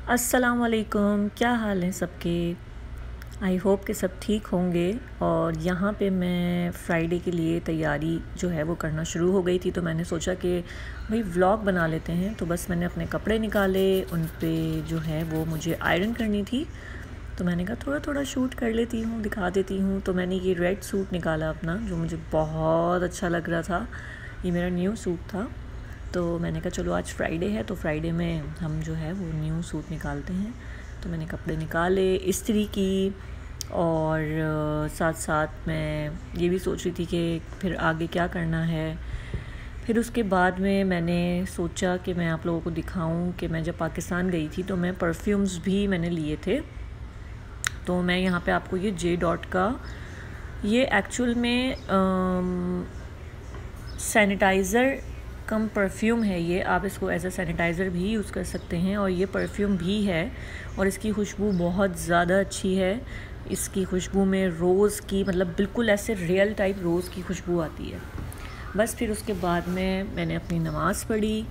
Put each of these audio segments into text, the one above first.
अस्सलाम वालेकुम, क्या हाल है सबके। आई होप कि सब ठीक होंगे। और यहाँ पे मैं फ़्राइडे के लिए तैयारी जो है वो करना शुरू हो गई थी, तो मैंने सोचा कि भाई व्लॉग बना लेते हैं। तो बस मैंने अपने कपड़े निकाले, उन पे जो है वो मुझे आयरन करनी थी, तो मैंने कहा थोड़ा थोड़ा शूट कर लेती हूँ, दिखा देती हूँ। तो मैंने ये रेड सूट निकाला अपना, जो मुझे बहुत अच्छा लग रहा था। ये मेरा न्यू सूट था, तो मैंने कहा चलो आज फ्राइडे है, तो फ्राइडे में हम जो है वो न्यू सूट निकालते हैं। तो मैंने कपड़े निकाले, इस्त्री की, और साथ साथ मैं ये भी सोच रही थी कि फिर आगे क्या करना है। फिर उसके बाद में मैंने सोचा कि मैं आप लोगों को दिखाऊं कि मैं जब पाकिस्तान गई थी तो मैं परफ्यूम्स भी मैंने लिए थे। तो मैं यहाँ पे आपको ये जे डॉट का, ये एक्चुअल में सैनिटाइज़र कम परफ्यूम है। ये आप इसको एज अ सैनिटाइज़र भी यूज़ कर सकते हैं, और ये परफ्यूम भी है, और इसकी खुशबू बहुत ज़्यादा अच्छी है। इसकी खुशबू में रोज़ की, मतलब बिल्कुल ऐसे रियल टाइप रोज़ की खुशबू आती है। बस फिर उसके बाद में मैंने अपनी नमाज़ पढ़ी,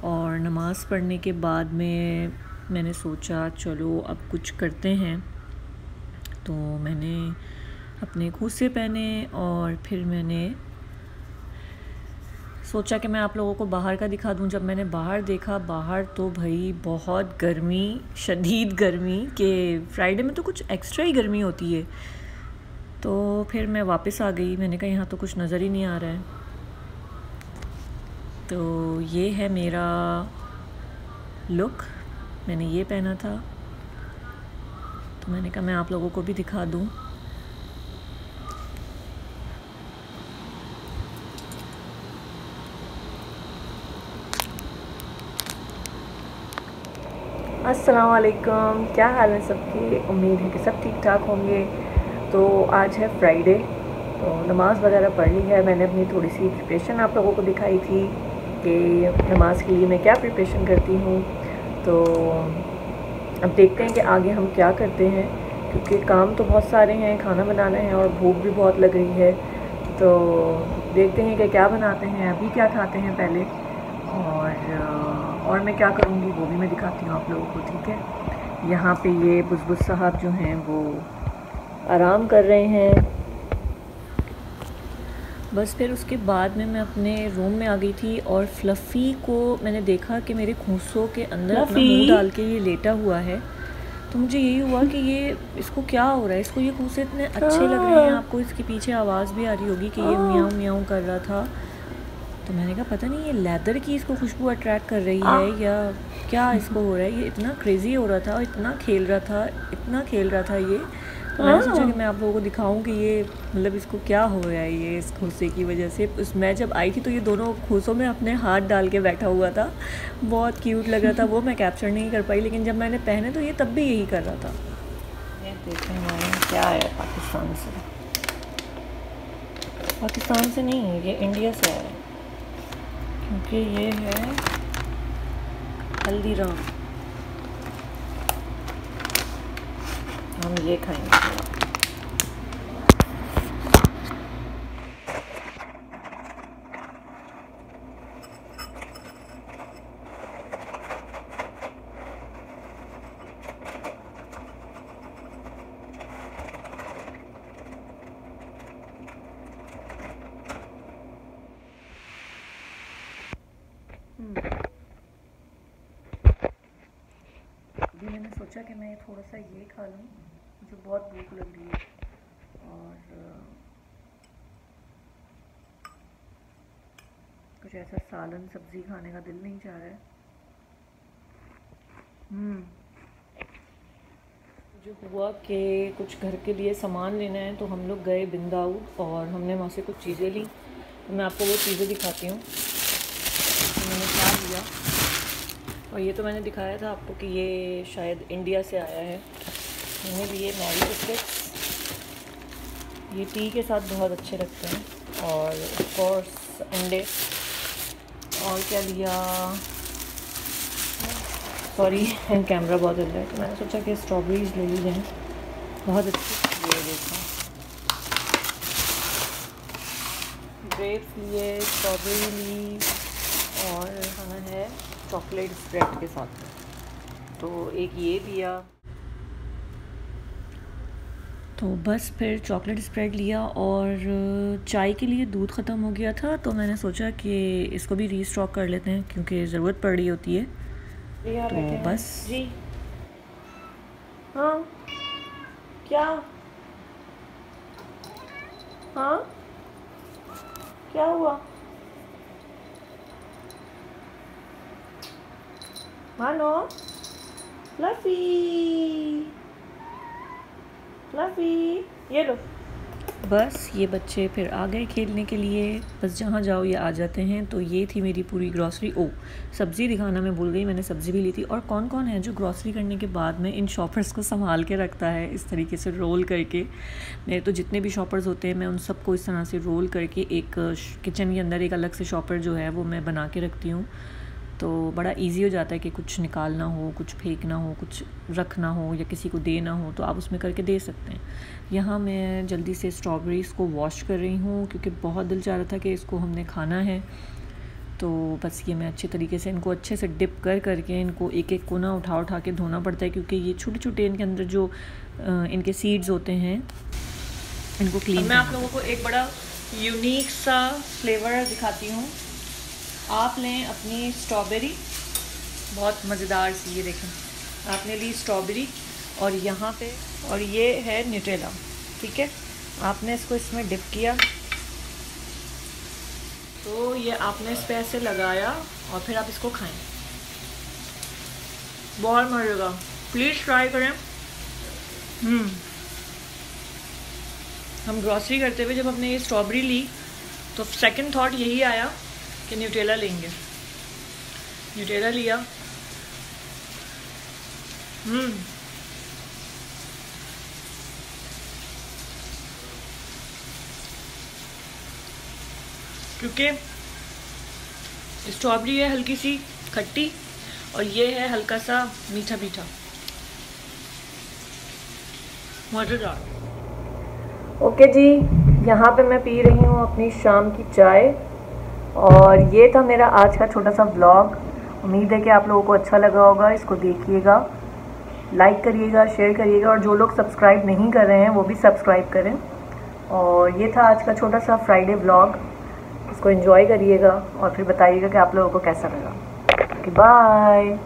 और नमाज़ पढ़ने के बाद में मैंने सोचा चलो अब कुछ करते हैं। तो मैंने अपने खूसे पहने, और फिर मैंने सोचा कि मैं आप लोगों को बाहर का दिखा दूं। जब मैंने बाहर देखा, बाहर तो भाई बहुत गर्मी, शदीद गर्मी, कि फ्राइडे में तो कुछ एक्स्ट्रा ही गर्मी होती है। तो फिर मैं वापस आ गई, मैंने कहा यहाँ तो कुछ नज़र ही नहीं आ रहा है। तो ये है मेरा लुक, मैंने ये पहना था, तो मैंने कहा मैं आप लोगों को भी दिखा दूं। अस्सलाम वालेकुम, क्या हाल है सबके। उम्मीद है कि सब ठीक ठाक होंगे। तो आज है फ्राइडे, तो नमाज़ वगैरह पढ़ ली है। मैंने अपनी थोड़ी सी प्रिपरेशन आप लोगों को दिखाई थी कि नमाज़ के लिए मैं क्या प्रिपरेशन करती हूँ। तो अब देखते हैं कि आगे हम क्या करते हैं, क्योंकि काम तो बहुत सारे हैं, खाना बनाना है और भूख भी बहुत लग रही है। तो देखते हैं कि क्या बनाते हैं, अभी क्या खाते हैं पहले, और मैं क्या करूँगी वो भी मैं दिखाती हूँ आप लोगों को, ठीक है। यहाँ पे ये बुज़बुज़ साहब जो हैं वो आराम कर रहे हैं। बस फिर उसके बाद में मैं अपने रूम में आ गई थी, और फ्लफ़ी को मैंने देखा कि मेरे खूंसों के अंदर अपना मुंह डाल के ये लेटा हुआ है। तो मुझे यही हुआ कि ये इसको क्या हो रहा है, इसको ये खूंसे इतने अच्छे लग रहे हैं। आपको इसके पीछे आवाज़ भी आ रही होगी कि ये म्याऊं म्याऊं कर रहा था। तो मैंने कहा पता नहीं ये लेदर की इसको खुशबू अट्रैक्ट कर रही है या क्या इसको हो रहा है। ये इतना क्रेज़ी हो रहा था, और इतना खेल रहा था, इतना खेल रहा था ये। तो मैंने सोचा कि मैं आप लोगों को दिखाऊं कि ये मतलब इसको क्या हो रहा है, ये इस खूसे की वजह से। मैं जब आई थी तो ये दोनों खूसों में अपने हाथ डाल के बैठा हुआ था, बहुत क्यूट लग रहा था। वो मैं कैप्चर नहीं कर पाई, लेकिन जब मैंने पहने तो ये तब भी यही कर रहा था। ये देखें हमारे क्या आया पाकिस्तान से, पाकिस्तान से नहीं, ये इंडिया से आया, क्योंकि ये है हल्दीराम। हम ये खाएंगे। अभी मैंने सोचा कि मैं थोड़ा सा ये खा लूँ, मुझे बहुत भूख लग रही है, और कुछ ऐसा सालन सब्ज़ी खाने का दिल नहीं चाह रहा है। जो हुआ कि कुछ घर के लिए सामान लेना है, तो हम लोग गए बिंदाऊ, और हमने वहाँ से कुछ चीज़ें ली। तो मैं आपको वो चीज़ें दिखाती हूँ तो मैंने क्या लिया। और ये तो मैंने दिखाया था आपको कि ये शायद इंडिया से आया है। मैंने लिए मैगी बिस्किट्स, ये टी के साथ बहुत अच्छे लगते हैं, और ऑफ कोर्स अंडे। और क्या लिया, सॉरी कैमरा बहुत हिल रहा है, तो मैंने सोचा कि स्ट्रॉबेरीज ले ली जाएँ, बहुत अच्छी। ये देखो ग्रेप्स लिए, स्ट्रॉबेरी ली, और खाना है चॉकलेट स्प्रेड के साथ। तो एक ये लिया। तो बस फिर चॉकलेट स्प्रेड लिया, और चाय के लिए दूध ख़त्म हो गया था तो मैंने सोचा कि इसको भी रीस्टॉक कर लेते हैं क्योंकि ज़रूरत पड़ रही होती है। तो बस जी। हाँ क्या? हाँ क्या हुआ? मानो फ्लफी, फ्लफी ये लो। बस ये बच्चे फिर आ गए खेलने के लिए, बस जहाँ जाओ ये आ जाते हैं। तो ये थी मेरी पूरी ग्रॉसरी। सब्ज़ी दिखाना मैं भूल गई, मैंने सब्ज़ी भी ली थी। और कौन कौन है जो ग्रॉसरी करने के बाद में इन शॉपर्स को संभाल के रखता है इस तरीके से रोल करके? मेरे तो जितने भी शॉपर्स होते हैं मैं उन सबको इस तरह से रोल करके एक किचन के अंदर एक अलग से शॉपर जो है वो मैं बना के रखती हूँ। तो बड़ा इजी हो जाता है कि कुछ निकालना हो, कुछ फेंकना हो, कुछ रखना हो या किसी को देना हो तो आप उसमें करके दे सकते हैं। यहाँ मैं जल्दी से स्ट्रॉबेरीज़ को वॉश कर रही हूँ क्योंकि बहुत दिल चाह रहा था कि इसको हमने खाना है। तो बस ये मैं अच्छे तरीके से इनको अच्छे से डिप करके इनको एक एक को ना उठा के धोना पड़ता है क्योंकि ये छोटे छोटे इनके अंदर जो इनके सीड्स होते हैं इनको क्लीन। मैं आप लोगों को एक बड़ा यूनिक सा फ्लेवर दिखाती हूँ। आप लें अपनी स्ट्रॉबेरी, बहुत मज़ेदार सी, ये देखें आपने ली स्ट्रॉबेरी और यहाँ पे, और ये है न्यूटेला, ठीक है। आपने इसको इसमें डिप किया तो ये आपने इस पे ऐसे लगाया और फिर आप इसको खाएं, बहुत मज़े का, प्लीज़ ट्राई करें। हम ग्रॉसरी करते हुए जब हमने ये स्ट्रॉबेरी ली तो सेकंड थॉट यही आया कि न्यूटेला लेंगे। न्यूटेला लिया, क्योंकि स्ट्रॉबेरी है हल्की सी खट्टी और ये है हल्का सा मीठा मीठा, मज़ेदार। ओके जी, यहाँ पे मैं पी रही हूँ अपनी शाम की चाय, और ये था मेरा आज का छोटा सा व्लॉग। उम्मीद है कि आप लोगों को अच्छा लगा होगा। इसको देखिएगा, लाइक करिएगा, शेयर करिएगा, और जो लोग सब्सक्राइब नहीं कर रहे हैं वो भी सब्सक्राइब करें। और ये था आज का छोटा सा फ्राइडे व्लॉग। इसको एंजॉय करिएगा और फिर बताइएगा कि आप लोगों को कैसा लगा। Okay bye.